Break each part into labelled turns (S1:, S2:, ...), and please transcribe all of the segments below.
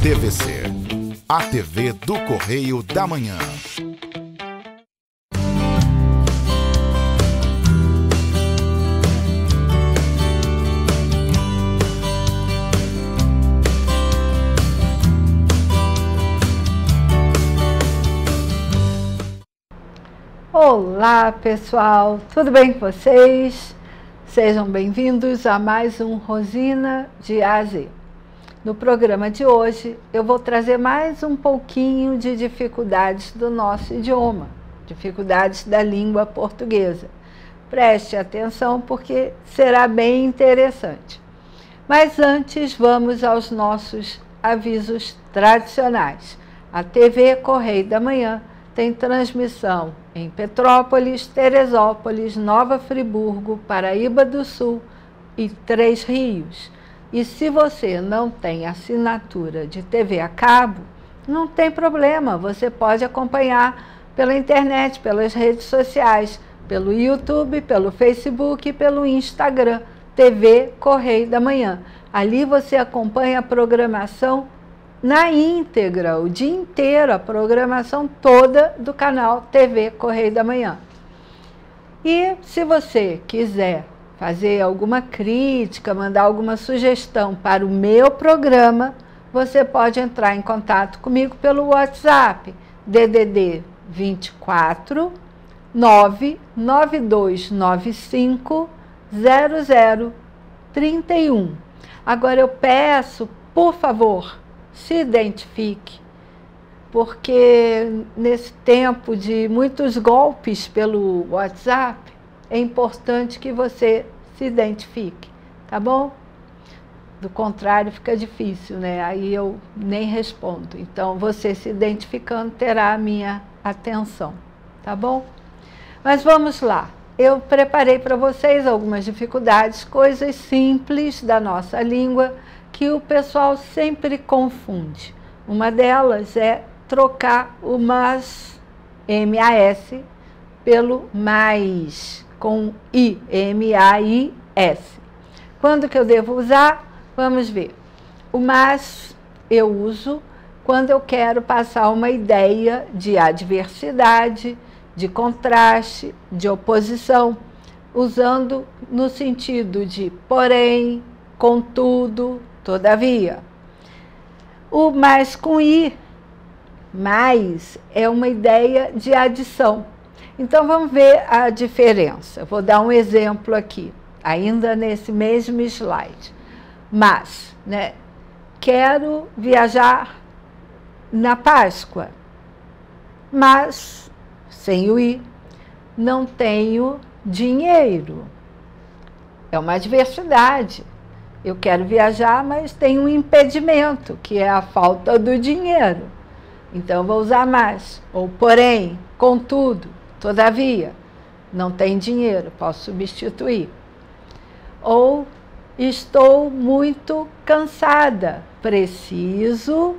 S1: TVC, a TV do Correio da Manhã.
S2: Olá pessoal, tudo bem com vocês? Sejam bem-vindos a mais um Rosina de A a Z. No programa de hoje eu vou trazer mais um pouquinho de dificuldades do nosso idioma, dificuldades da língua portuguesa. Preste atenção porque será bem interessante. Mas antes vamos aos nossos avisos tradicionais. A TV Correio da Manhã tem transmissão em Petrópolis, Teresópolis, Nova Friburgo, Paraíba do Sul e Três Rios. E se você não tem assinatura de TV a cabo, não tem problema, você pode acompanhar pela internet, pelas redes sociais, pelo YouTube, pelo Facebook e pelo Instagram, TV Correio da Manhã. Ali você acompanha a programação na íntegra, o dia inteiro, a programação toda do canal TV Correio da Manhã. E se você quiser fazer alguma crítica, mandar alguma sugestão para o meu programa, você pode entrar em contato comigo pelo WhatsApp, DDD 24 99295 0031. Agora eu peço, por favor, se identifique, porque nesse tempo de muitos golpes pelo WhatsApp, é importante que você se identifique, tá bom? Do contrário, fica difícil, né? Aí eu nem respondo. Então, você se identificando terá a minha atenção, tá bom? Mas vamos lá. Eu preparei para vocês algumas dificuldades, coisas simples da nossa língua, que o pessoal sempre confunde. Uma delas é trocar o mas, M-A-S, pelo mais, com I, M-A-I-S. Quando que eu devo usar? Vamos ver. O mas eu uso quando eu quero passar uma ideia de adversidade, de contraste, de oposição, usando no sentido de porém, contudo, todavia. O mais com I, mais, é uma ideia de adição. Então vamos ver a diferença. Vou dar um exemplo aqui, ainda nesse mesmo slide. Mas, né, quero viajar na Páscoa, mas, sem o I, não tenho dinheiro. É uma adversidade. Eu quero viajar, mas tem um impedimento, que é a falta do dinheiro. Então, vou usar mais. Ou, porém, contudo, todavia, não tem dinheiro, posso substituir. Ou, estou muito cansada, preciso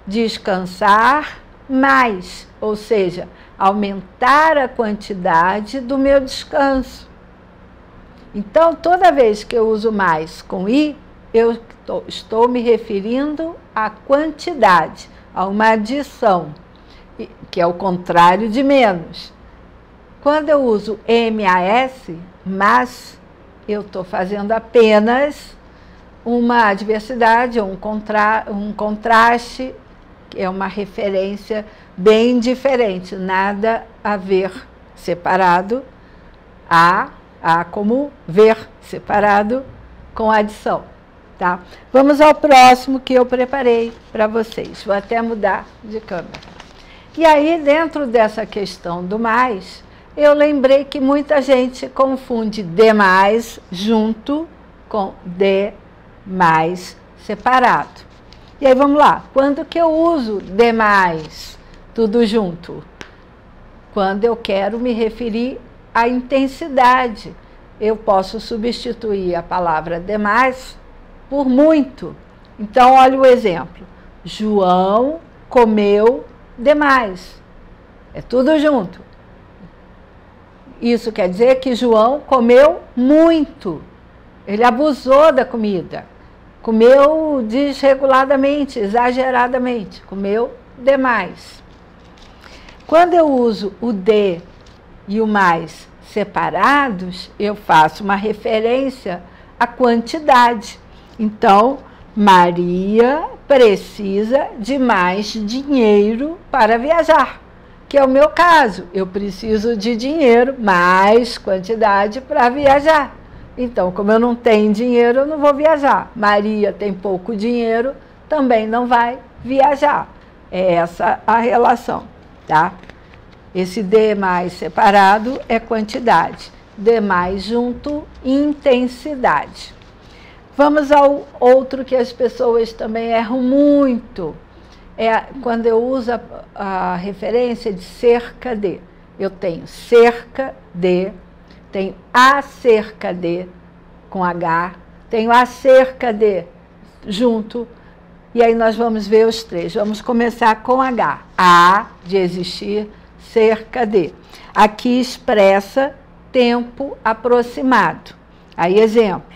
S2: descansar mais. Ou seja, aumentar a quantidade do meu descanso. Então, toda vez que eu uso mais com I, eu estou me referindo à quantidade, a uma adição, que é o contrário de menos. Quando eu uso MAS, mas, eu estou fazendo apenas uma adversidade, um contraste, que é uma referência bem diferente, nada a ver separado, a como ver separado com adição, tá? Vamos ao próximo que eu preparei para vocês. Vou até mudar de câmera. E aí, dentro dessa questão do mais, eu lembrei que muita gente confunde demais junto com demais separado. E aí, vamos lá. Quando que eu uso demais, tudo junto? Quando eu quero me referir à intensidade. Eu posso substituir a palavra demais por muito. Então, olha o exemplo. João comeu demais. É tudo junto. Isso quer dizer que João comeu muito. Ele abusou da comida. Comeu desreguladamente, exageradamente, comeu demais. Quando eu uso o de e o mais separados, eu faço uma referência à quantidade. Então, Maria precisa de mais dinheiro para viajar, que é o meu caso. Eu preciso de dinheiro, mais quantidade para viajar. Então, como eu não tenho dinheiro, eu não vou viajar. Maria tem pouco dinheiro, também não vai viajar. É essa a relação, tá? Esse D mais separado é quantidade. D mais junto, intensidade. Vamos ao outro que as pessoas também erram muito. É quando eu uso a referência de cerca de. Eu tenho cerca de, tenho acerca de, com H, tenho acerca de, junto, e aí nós vamos ver os três. Vamos começar com H. A, de existir, cerca de. Aqui expressa tempo aproximado. Aí, exemplo.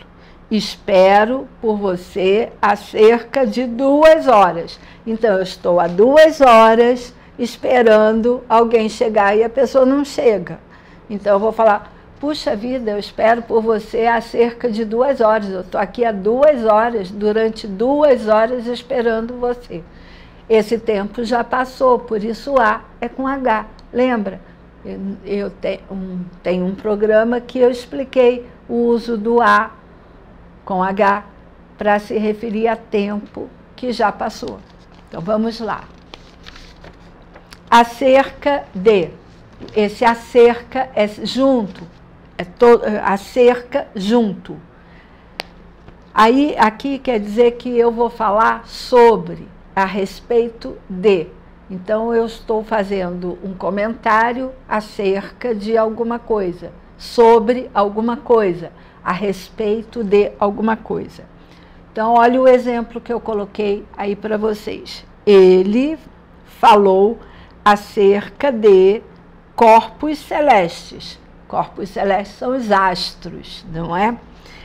S2: Espero por você há cerca de 2 horas. Então, eu estou há 2 horas esperando alguém chegar e a pessoa não chega. Então, eu vou falar, puxa vida, eu espero por você há cerca de 2 horas. Eu estou aqui há 2 horas, durante 2 horas esperando você. Esse tempo já passou, por isso A é com H. Lembra? Eu tenho um programa que eu expliquei o uso do A com H para se referir a tempo que já passou. Então, vamos lá. Acerca de. Esse acerca é junto. Acerca junto. Aí, aqui quer dizer que eu vou falar sobre, a respeito de. Então, eu estou fazendo um comentário acerca de alguma coisa, sobre alguma coisa, a respeito de alguma coisa. Então, olha o exemplo que eu coloquei aí para vocês. Ele falou acerca de corpos celestes. Corpos celestes são os astros, não é?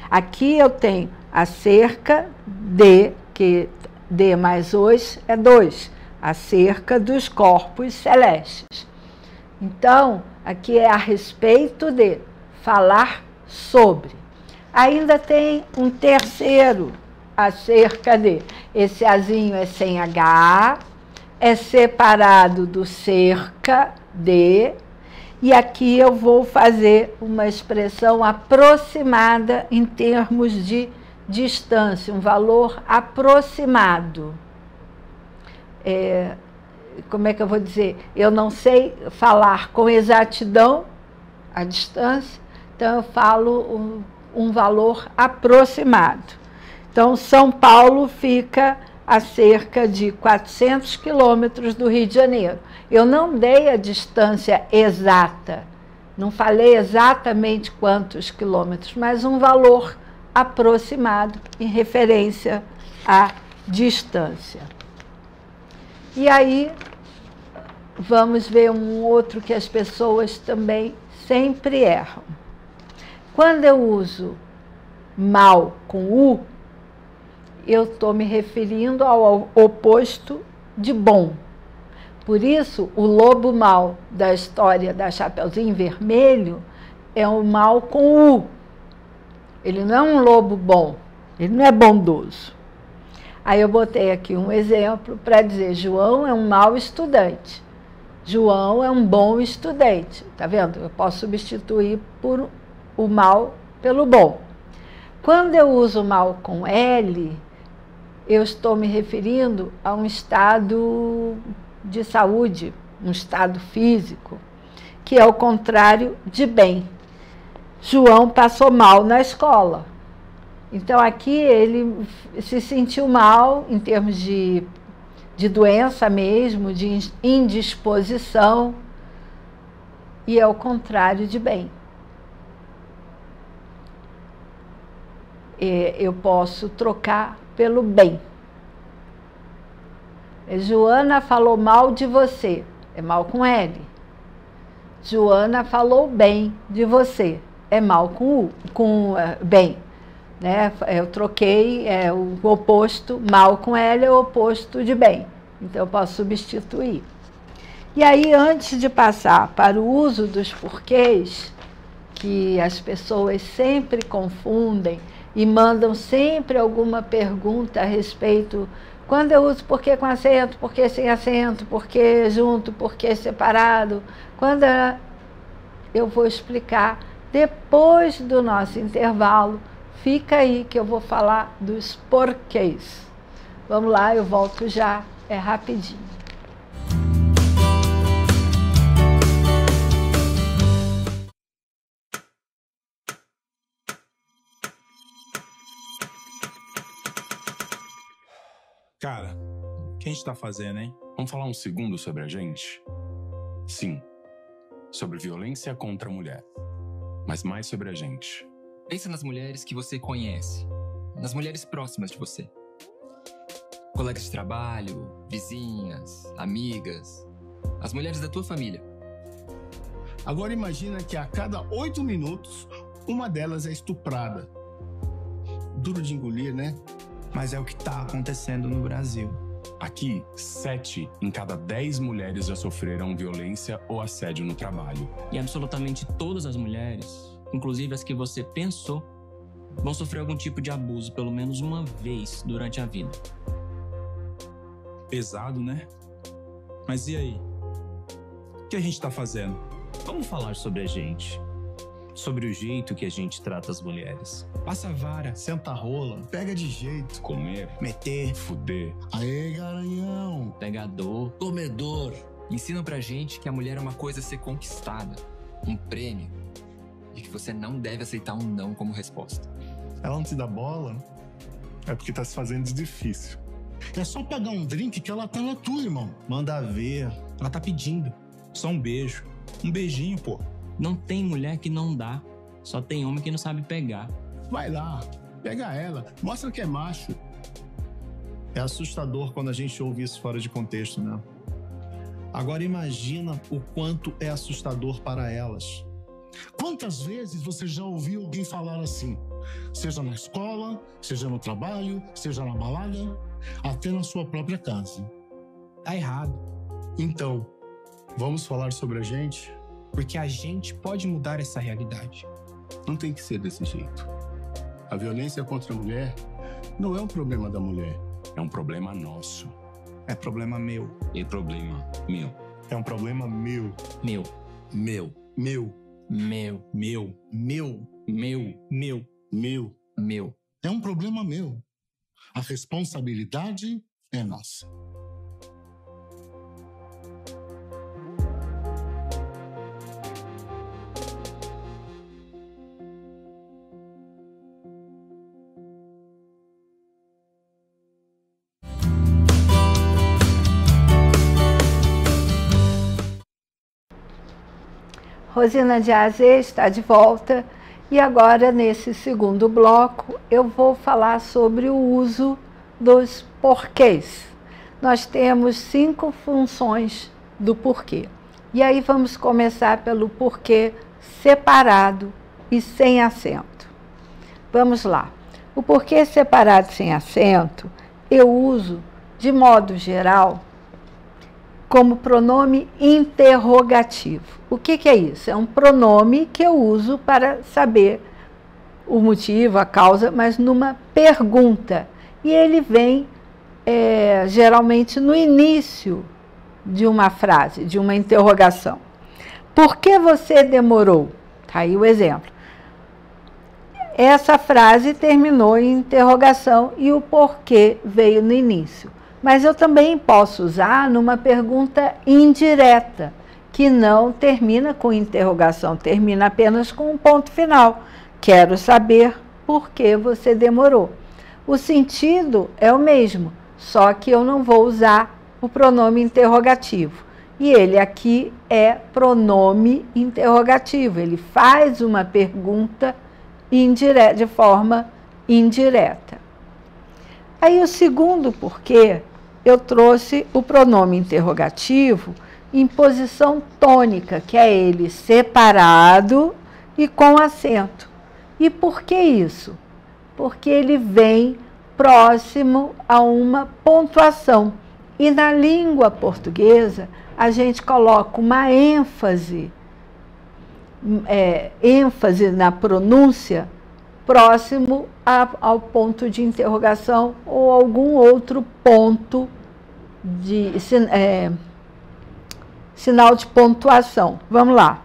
S2: Aqui eu tenho acerca de, que D mais os é 2, acerca dos corpos celestes. Então, aqui é a respeito de, falar sobre. Ainda tem um terceiro, acerca de. Esse azinho é sem H, é separado do cerca de, e aqui eu vou fazer uma expressão aproximada em termos de distância, um valor aproximado. Como é que eu vou dizer? Eu não sei falar com exatidão a distância, então eu falo um valor aproximado. Então, São Paulo fica a cerca de 400 quilômetros do Rio de Janeiro. Eu não dei a distância exata, não falei exatamente quantos quilômetros, mas um valor aproximado em referência à distância. E aí, vamos ver um outro que as pessoas também sempre erram. Quando eu uso mal com U, eu estou me referindo ao oposto de bom. Por isso, o lobo mau da história da Chapeuzinho Vermelho é um mal com U. Ele não é um lobo bom, ele não é bondoso. Aí eu botei aqui um exemplo para dizer, João é um mau estudante. João é um bom estudante. Tá vendo? Eu posso substituir por o mal pelo bom. Quando eu uso mal com L, eu estou me referindo a um estado de saúde, um estado físico, que é o contrário de bem. João passou mal na escola. Então, aqui ele se sentiu mal em termos de doença mesmo, de indisposição, e é o contrário de bem. Eu posso trocar pelo bem. Joana falou mal de você, é mal com L. Joana falou bem de você, é mal com bem. né? Eu troquei o oposto, mal com L é o oposto de bem. Então eu posso substituir. E aí, antes de passar para o uso dos porquês, que as pessoas sempre confundem e mandam sempre alguma pergunta a respeito, quando eu uso porquê com acento, porquê sem acento, porquê junto, porquê separado, quando eu vou explicar depois do nosso intervalo. Fica aí que eu vou falar dos porquês. Vamos lá, eu volto já, é rapidinho.
S3: Cara, o que a gente tá fazendo, hein?
S4: Vamos falar um segundo sobre a gente? Sim, sobre violência contra a mulher, mas mais sobre a gente.
S5: Pensa nas mulheres que você conhece, nas mulheres próximas de você. Colegas de trabalho, vizinhas, amigas, as mulheres da tua família.
S6: Agora imagina que a cada 8 minutos, uma delas é estuprada. Duro de engolir, né?
S3: Mas é o que tá acontecendo no Brasil.
S4: Aqui, 7 em cada 10 mulheres já sofreram violência ou assédio no trabalho.
S7: E absolutamente todas as mulheres, inclusive as que você pensou, vão sofrer algum tipo de abuso pelo menos uma vez durante a vida.
S3: Pesado, né? Mas e aí? O que a gente tá fazendo?
S8: Vamos falar sobre a gente. Sobre o jeito que a gente trata as mulheres.
S6: Passa a vara, senta a rola, pega de jeito.
S4: Comer,
S6: Meter.
S4: fuder.
S6: Aê, garanhão.
S7: Pegador.
S6: Comedor.
S5: Ensinam pra gente que a mulher é uma coisa a ser conquistada, um prêmio, e que você não deve aceitar um não como resposta.
S6: Ela não te dá bola? É porque tá se fazendo de difícil. É só pegar um drink que ela tá na tua, irmão.
S3: Manda ver. Ela tá pedindo. Só um beijo. Um beijinho, pô.
S7: Não tem mulher que não dá, só tem homem que não sabe pegar.
S6: Vai lá, pega ela, mostra que é macho.
S8: É assustador quando a gente ouve isso fora de contexto, né? Agora imagina o quanto é assustador para elas.
S6: Quantas vezes você já ouviu alguém falar assim? Seja na escola, seja no trabalho, seja na balada, até na sua própria casa.
S3: Tá errado.
S6: Então, vamos falar sobre a gente?
S3: Porque a gente pode mudar essa realidade.
S6: Não tem que ser desse jeito. A violência contra a mulher não é um problema da mulher.
S4: É um problema nosso.
S3: É problema meu.
S4: E problema meu.
S8: É um problema meu.
S7: Meu,
S6: Meu. Meu.
S7: meu,
S3: Meu.
S6: Meu.
S7: meu,
S3: Meu.
S6: Meu.
S7: meu.
S6: É um problema meu. A responsabilidade é nossa.
S2: Rosina de Azê está de volta e agora, nesse segundo bloco, eu vou falar sobre o uso dos porquês. Nós temos 5 funções do porquê. E aí vamos começar pelo porquê separado e sem acento. Vamos lá. O porquê separado sem acento eu uso, de modo geral, como pronome interrogativo. O que é isso? É um pronome que eu uso para saber o motivo, a causa, mas numa pergunta. E ele vem geralmente no início de uma frase, de uma interrogação. Por que você demorou? Está aí o exemplo. Essa frase terminou em interrogação e o porquê veio no início. Mas eu também posso usar numa pergunta indireta, que não termina com interrogação, termina apenas com um ponto final. Quero saber por que você demorou. O sentido é o mesmo, só que eu não vou usar o pronome interrogativo. E ele aqui é pronome interrogativo, ele faz uma pergunta indireta, de forma indireta. Aí o segundo porquê, eu trouxe o pronome interrogativo em posição tônica, que é ele separado e com acento. E por que isso? Porque ele vem próximo a uma pontuação. E na língua portuguesa, a gente coloca uma ênfase na pronúncia próximo ao ponto de interrogação ou algum outro ponto de sinal de pontuação. Vamos lá.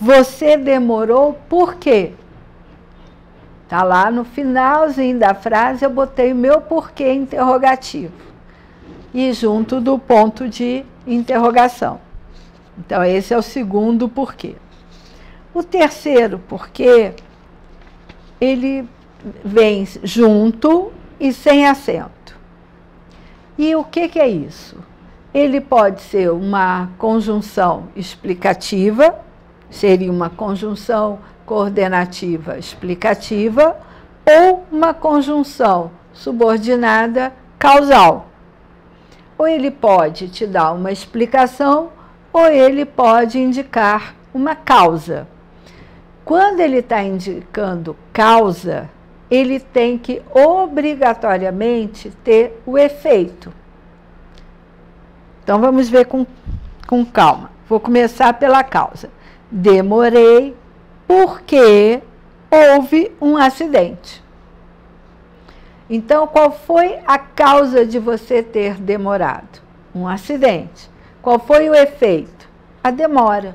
S2: Você demorou por quê? Está lá no finalzinho da frase, eu botei o meu porquê interrogativo. E junto do ponto de interrogação. Então, esse é o segundo porquê. O terceiro porquê, ele vem junto e sem acento. E o que é isso? Ele pode ser uma conjunção explicativa, seria uma conjunção coordenativa explicativa, ou uma conjunção subordinada causal. Ou ele pode te dar uma explicação, ou ele pode indicar uma causa. Quando ele está indicando causa, ele tem que obrigatoriamente ter o efeito. Então, vamos ver com calma. Vou começar pela causa. Demorei porque houve um acidente. Então, qual foi a causa de você ter demorado? Um acidente. Qual foi o efeito? A demora.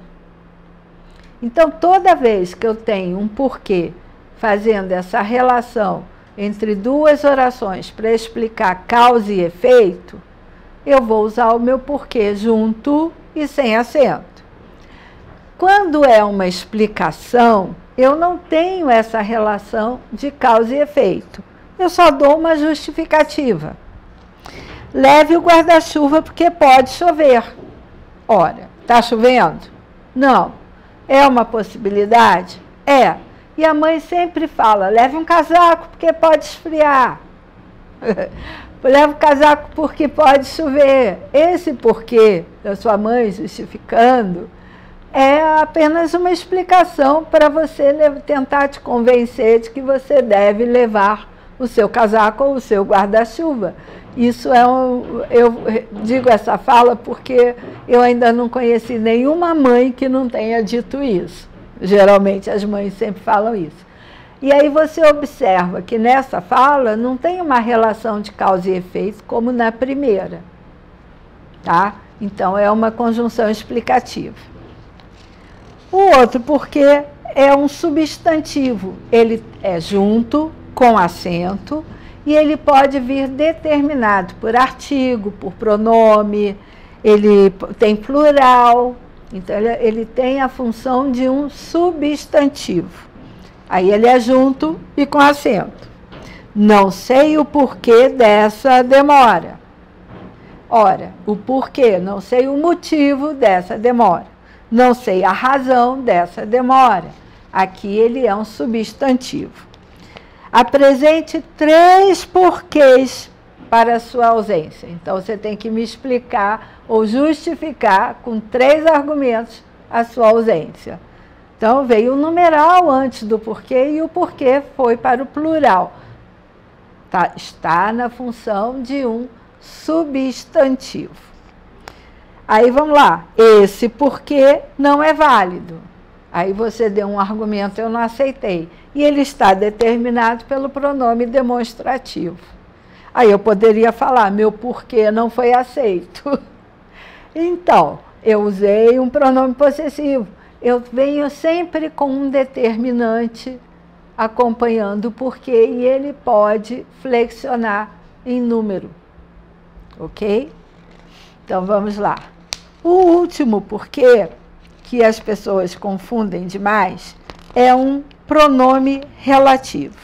S2: Então, toda vez que eu tenho um porquê fazendo essa relação entre duas orações para explicar causa e efeito, eu vou usar o meu porquê junto e sem acento. Quando é uma explicação, eu não tenho essa relação de causa e efeito. Eu só dou uma justificativa. Leve o guarda-chuva porque pode chover. Ora, está chovendo? Não. É uma possibilidade? É. E a mãe sempre fala, leve um casaco porque pode esfriar. Leve o casaco porque pode chover. Esse porquê da sua mãe justificando é apenas uma explicação para você tentar te convencer de que você deve levar o seu casaco ou o seu guarda-chuva. Isso eu digo essa fala porque eu ainda não conheci nenhuma mãe que não tenha dito isso. Geralmente as mães sempre falam isso. E aí você observa que nessa fala não tem uma relação de causa e efeito como na primeira. Tá? Então é uma conjunção explicativa. O outro porquê é um substantivo. Ele é junto, com acento, e ele pode vir determinado por artigo, por pronome, ele tem plural, então ele tem a função de um substantivo. Aí ele é junto e com acento. Não sei o porquê dessa demora. Ora, o porquê, não sei o motivo dessa demora. Não sei a razão dessa demora. Aqui ele é um substantivo. Apresente 3 porquês para a sua ausência. Então, você tem que me explicar ou justificar com 3 argumentos a sua ausência. Então, veio o numeral antes do porquê e o porquê foi para o plural. Tá, está na função de um substantivo. Aí, vamos lá. Esse porquê não é válido. Aí você deu um argumento, eu não aceitei. E ele está determinado pelo pronome demonstrativo. Aí eu poderia falar, meu porquê não foi aceito. Então, eu usei um pronome possessivo. Eu venho sempre com um determinante acompanhando o porquê e ele pode flexionar em número. Ok? Então, vamos lá. O último porquê, que as pessoas confundem demais, é um pronome relativo.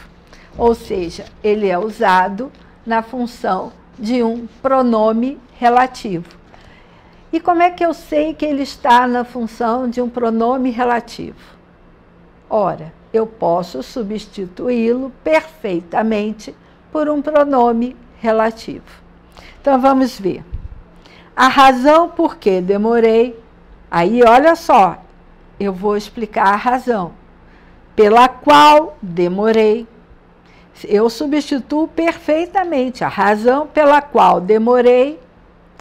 S2: Ou seja, ele é usado na função de um pronome relativo. E como é que eu sei que ele está na função de um pronome relativo? Ora, eu posso substituí-lo perfeitamente por um pronome relativo. Então, vamos ver. A razão por que demorei, aí olha só, eu vou explicar a razão pela qual demorei, Eu substituo perfeitamente. A razão pela qual demorei,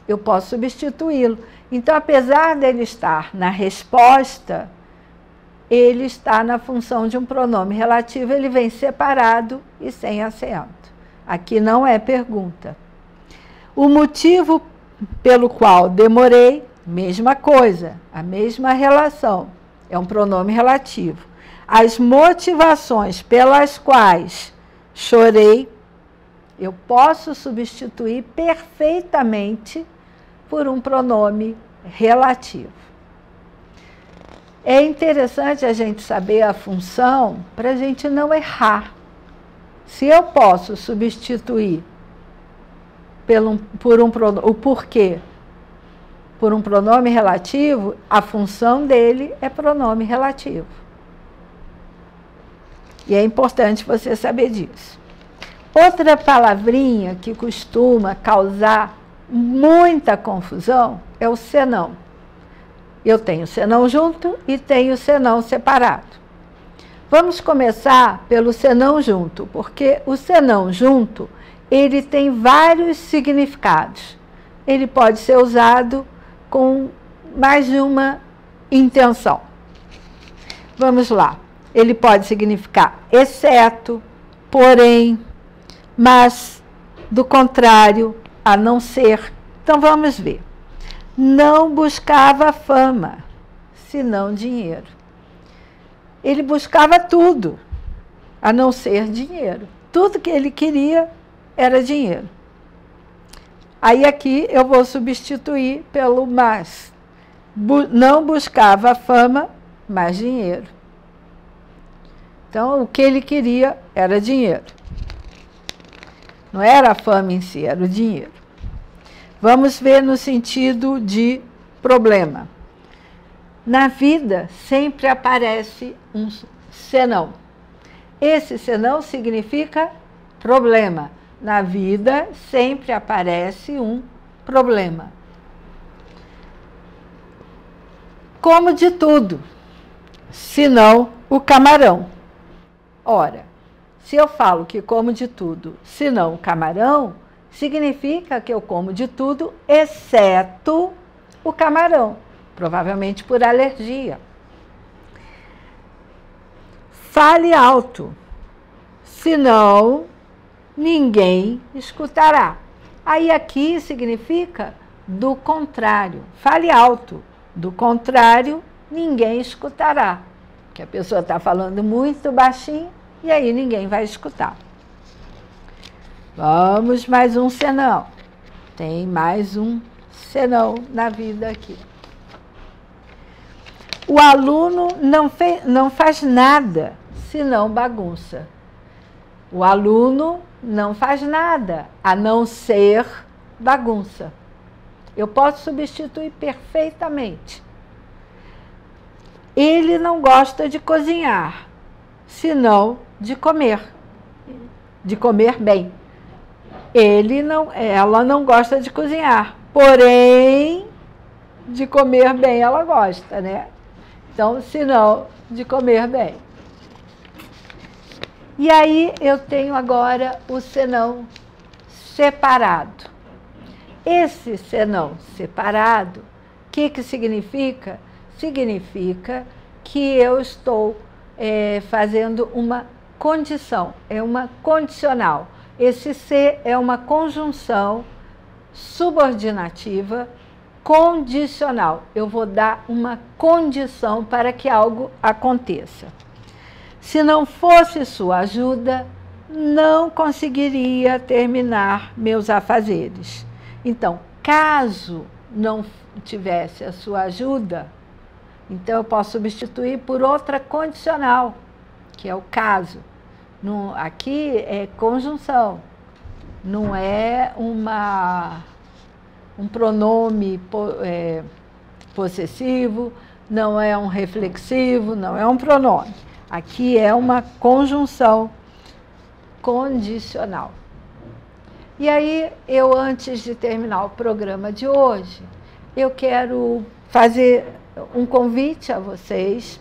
S2: eu posso substituí-lo. Então, apesar dele estar na resposta, ele está na função de um pronome relativo, ele vem separado e sem acento. Aqui não é pergunta. O motivo pelo qual demorei, mesma coisa, a mesma relação, é um pronome relativo. As motivações pelas quais chorei, eu posso substituir perfeitamente por um pronome relativo. É interessante a gente saber a função para a gente não errar. Se eu posso substituir o porquê por um pronome relativo, a função dele é pronome relativo. E é importante você saber disso. Outra palavrinha que costuma causar muita confusão é o senão. Eu tenho senão junto e tenho senão separado. Vamos começar pelo senão junto, porque o senão junto, ele tem vários significados. Ele pode ser usado com mais de uma intenção. Vamos lá. Ele pode significar exceto, porém, mas, do contrário, a não ser. Então vamos ver. Não buscava fama, senão dinheiro. Ele buscava tudo, a não ser dinheiro. Tudo que ele queria era dinheiro. Aí aqui eu vou substituir pelo mas. Não buscava fama, mas dinheiro. Então, o que ele queria era dinheiro. Não era a fama em si, era o dinheiro. Vamos ver no sentido de problema. Na vida sempre aparece um senão. Esse senão significa problema. Na vida sempre aparece um problema. Como de tudo, senão o camarão. Ora, se eu falo que como de tudo, senão o camarão, significa que eu como de tudo, exceto o camarão, provavelmente por alergia. Fale alto, senão ninguém escutará. Aí aqui significa do contrário. Fale alto, do contrário, ninguém escutará. Que a pessoa está falando muito baixinho e aí ninguém vai escutar. Vamos mais um senão. Tem mais um senão na vida aqui. O aluno não faz nada senão bagunça. O aluno não faz nada a não ser bagunça. Eu posso substituir perfeitamente. Ele não gosta de cozinhar, senão de comer bem. Ela não gosta de cozinhar, porém, de comer bem ela gosta, né? Então, senão de comer bem. E aí eu tenho agora o senão separado. Esse senão separado, o que significa? Significa que eu estou fazendo uma condição, é uma condicional. Esse se é uma conjunção subordinativa condicional. Eu vou dar uma condição para que algo aconteça. Se não fosse sua ajuda, não conseguiria terminar meus afazeres. Então, caso não tivesse a sua ajuda, então eu posso substituir por outra condicional, que é o caso. Aqui é conjunção, não é um pronome possessivo, não é um reflexivo, não é um pronome. Aqui é uma conjunção condicional. E aí, antes de terminar o programa de hoje, eu quero fazer um convite a vocês.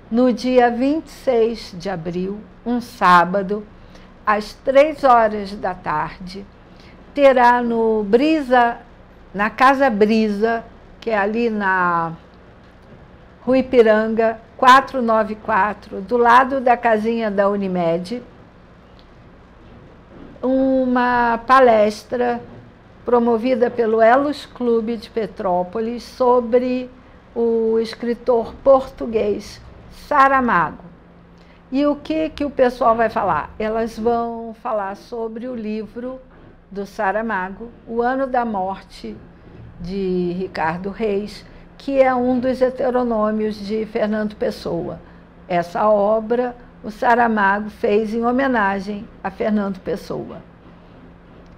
S2: No dia 26 de abril, um sábado, às 15h, terá no Brisa, na Casa Brisa, que é ali na Rua Ipiranga, 494, do lado da casinha da Unimed, uma palestra promovida pelo Elos Clube de Petrópolis sobre o escritor português Saramago. E o que o pessoal vai falar? Elas vão falar sobre o livro do Saramago, O Ano da Morte, de Ricardo Reis, que é um dos heteronômios de Fernando Pessoa. Essa obra o Saramago fez em homenagem a Fernando Pessoa.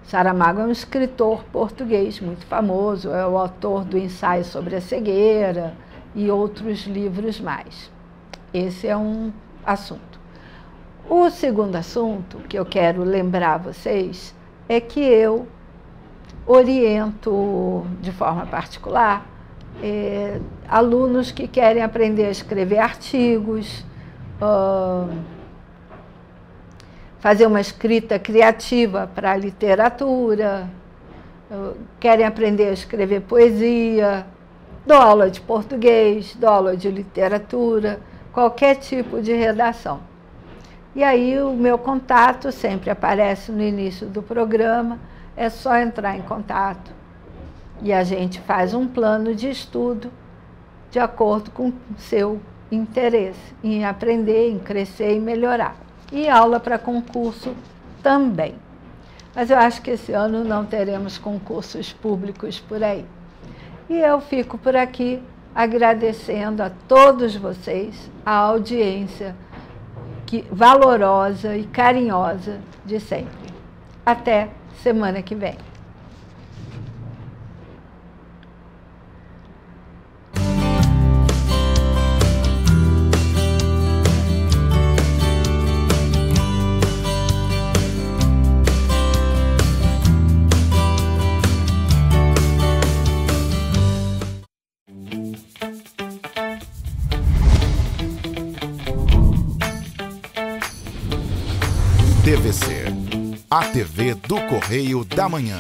S2: Saramago é um escritor português muito famoso, é o autor do Ensaio sobre a Cegueira e outros livros mais. Esse é um assunto. O segundo assunto que eu quero lembrar a vocês é que eu oriento de forma particular alunos que querem aprender a escrever artigos, fazer uma escrita criativa para a literatura, querem aprender a escrever poesia, dou aula de português, dou aula de literatura, qualquer tipo de redação. E aí o meu contato sempre aparece no início do programa, é só entrar em contato e a gente faz um plano de estudo de acordo com o seu interesse em aprender, em crescer e melhorar. E aula para concurso também. Mas eu acho que esse ano não teremos concursos públicos por aí. E eu fico por aqui agradecendo a todos vocês a audiência valorosa e carinhosa de sempre. Até semana que vem.
S1: TVC, a TV do Correio da Manhã.